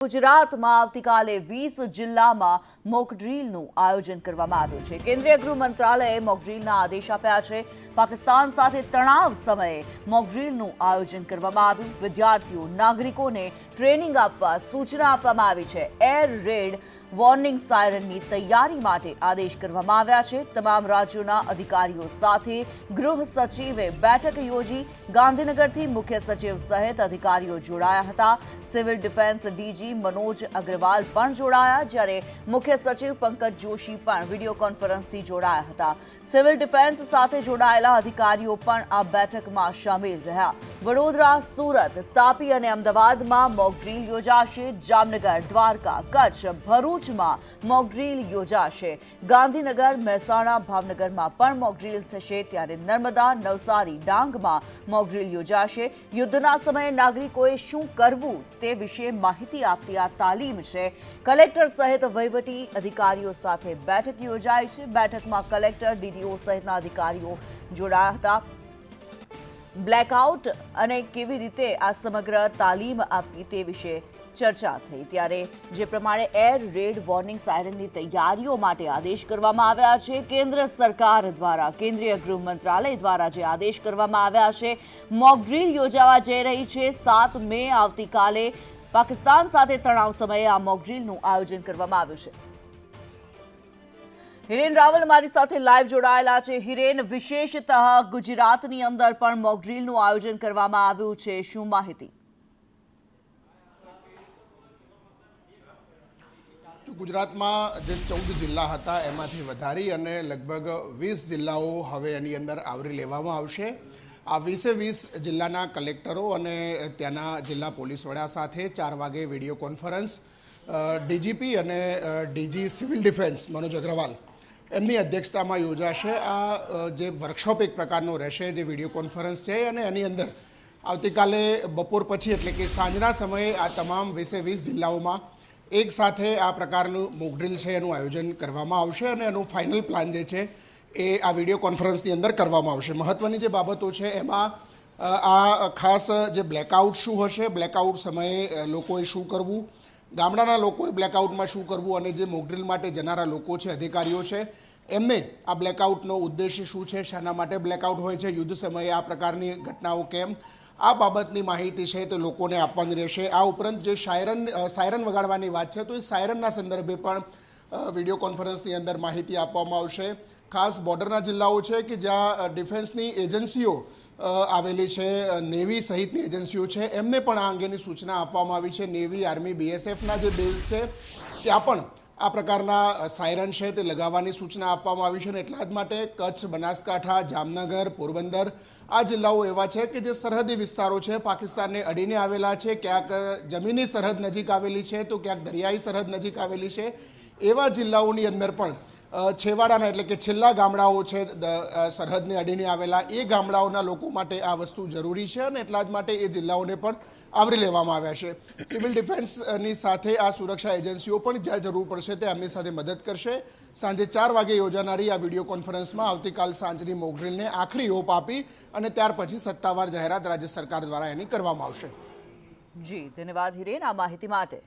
ગુજરાતમાં આવતીકાલે 20 જિલ્લામાં મોક ડ્રીલનું આયોજન કરવામાં આવ્યું છે। કેન્દ્રીય ગૃહ મંત્રાલયે મોક ડ્રીલના આદેશ આપ્યા છે। પાકિસ્તાન સાથે તણાવ સમયે મોક ડ્રીલનું આયોજન કરવામાં આવ્યું। વિદ્યાર્થીઓ નાગરિકોને ટ્રેનિંગ આપવા સૂચના આપવામાં આવી છે। એર રેડ વોર્નિંગ સાયરનની તૈયારી માટે આદેશ કરવામાં આવ્યા છે। તમામ રાજ્યોના અધિકારીઓ સાથે ગૃહ સચિવે બેઠક યોજી। ગાંધીનગરથી મુખ્ય સચિવ સહિત અધિકારીઓ જોડાયા હતા। Civil defence DG Manoj Agrawal पण जोड़ाया, જ્યારે मुख्य सचिव पंकज जोशी पण वीडियो कॉन्फ्रेंसથી જોડાયા હતા। સિવિલ ડિફેન્સ સાથે જોડાયેલા અધિકારીઓ પણ આ બેઠકમાં શામેલ રહ્યા। વડોદરા, સુરત, તાપી અને અમદાવાદમાં મોક ડ્રીલ યોજાશે। જામનગર, દ્વારકા, કચ્છ, ભરૂચમાં મોક ડ્રીલ યોજાશે। ગાંધીનગર, મહેસાણા, ભાવનગરમાં પણ મોક ડ્રીલ થશે। ત્યારે નર્મદા, નવસારી, ડાંગમાં મોક ડ્રીલ યોજાશે। યુદ્ધના સમયે નાગરિકોએ શું કરવું તે વિશે માહિતી આપતી આ તાલીમ છે। કલેક્ટર સહિત વહીવટી અધિકારીઓ સાથે બેઠક યોજાઈ છે। બેઠકમાં કલેક્ટર, ડીડીઓ સહિતના અધિકારીઓ જોડાયા હતા। બ્લેકઆઉટ અને કેવી રીતે આ સમગ્ર તાલીમ આપવી તે વિશે ચર્ચા થઈ। ત્યારે જે પ્રમાણે એર રેડ વોર્નિંગ સાયરનની તૈયારીઓ માટે આદેશ કરવામાં આવ્યા છે। કેન્દ્ર સરકાર દ્વારા, કેન્દ્રીય ગૃહ મંત્રાલય દ્વારા જે આદેશ કરવામાં આવ્યા છે, મોક ડ્રીલ યોજાવા જઈ રહી છે। 7 મે આવતીકાલે પાકિસ્તાન સાથે તણાવ સમયે આ મોક ડ્રીલનું આયોજન કરવામાં આવ્યું છે। હિરેન રાવલ મારી સાથે લાઈવ જોડાયેલા છે। હિરેન, વિશેષતઃ ગુજરાતની અંદર પણ મોક ડ્રીલનું આયોજન કરવામાં આવ્યું છે, શું માહિતી? ગુજરાતમાં જે 14 જિલ્લા હતા એમાંથી વધારી અને લગભગ 20 જિલ્લાઓ હવે એની અંદર આવરી લેવામાં આવશે। આ 20 જિલ્લાના કલેક્ટરો અને ત્યાંના જિલ્લા પોલીસ વડા સાથે 4 વાગે વિડીયો કોન્ફરન્સ ડીજીપી અને DG civil defence Manoj Agrawal એમની અધ્યક્ષતામાં યોજાશે। આ જે વર્કશોપ એક પ્રકારનો રહેશે, જે વિડીયો કોન્ફરન્સ છે, અને એની અંદર આવતીકાલે બપોર પછી એટલે કે સાંજના સમયે આ તમામ 20 જિલ્લાઓમાં એક સાથે આ પ્રકારનું મોક ડ્રીલ છે એનું આયોજન કરવામાં આવશે અને એનું ફાઇનલ પ્લાન જે છે એ આ વિડીયો કોન્ફરન્સની અંદર કરવામાં આવશે। મહત્ત્વની જે બાબતો છે એમાં આ ખાસ જે બ્લેકઆઉટ શું હશે, બ્લેકઆઉટ સમયે લોકોએ શું કરવું, ગામડાના લોકોએ બ્લેકઆઉટમાં શું કરવું અને જે મોક ડ્રીલ માટે જનારા લોકો છે, અધિકારીઓ છે, એમને આ બ્લેકઆઉટનો ઉદ્દેશ્ય શું છે, શાના માટે બ્લેકઆઉટ હોય છે, યુદ્ધ સમયે આ પ્રકારની ઘટનાઓ કેમ, આ બાબતની માહિતી છે તો લોકોને આપવાની રહેશે। આ ઉપરાંત જે સાયરન વગાડવાની વાત છે તો એ સાયરનના સંદર્ભે પણ વિડીયો કોન્ફરન્સની અંદર માહિતી આપવામાં આવશે। ખાસ બોર્ડરના જિલ્લાઓ છે કે જ્યાં ડિફેન્સની એજન્સીઓ આવેલી છે, નેવી સહિતની એજન્સીઓ છે, એમને પણ આ અંગેની સૂચના આપવામાં આવી છે। નેવી, આર્મી, બીએસએફના જે બેઝ છે ત્યાં પણ આ પ્રકારના સાયરન છે તે લગાવવાની સૂચના આપવામાં આવી છે। અને એટલા જ માટે કચ્છ, બનાસકાંઠા, જામનગર, પોરબંદર આ જિલ્લાઓ એવા છે કે જે સરહદી વિસ્તારો છે, પાકિસ્તાનને અડીને આવેલા છે, ક્યાંક જમીની સરહદ નજીક આવેલી છે તો ક્યાંક દરિયાઈ સરહદ નજીક આવેલી છે। એવા જિલ્લાઓની અંદર પણ છેવાડાના એટલે કે છેલ્લા ગામડાઓ છે સરહદને અડીને આવેલા, એ ગામડાઓના લોકો માટે આ વસ્તુ જરૂરી છે અને એટલા જ માટે એ જિલ્લાઓને પણ આવરી લેવામાં આવ્યા છે। સિવિલ ડિફેન્સની સાથે આ સુરક્ષા એજન્સીઓ પણ જ્યાં જરૂર પડશે તે એમની સાથે મદદ કરશે। સાંજે 4 વાગે યોજાનારી આ વિડીયો કોન્ફરન્સમાં આવતીકાલ સાંજની મોક ડ્રીલને આખરી ઓપ આપી અને ત્યાર પછી સત્તાવાર જાહેરાત રાજ્ય સરકાર દ્વારા એની કરવામાં આવશે। જી, ધન્યવાદ હિરેન આ માહિતી માટે।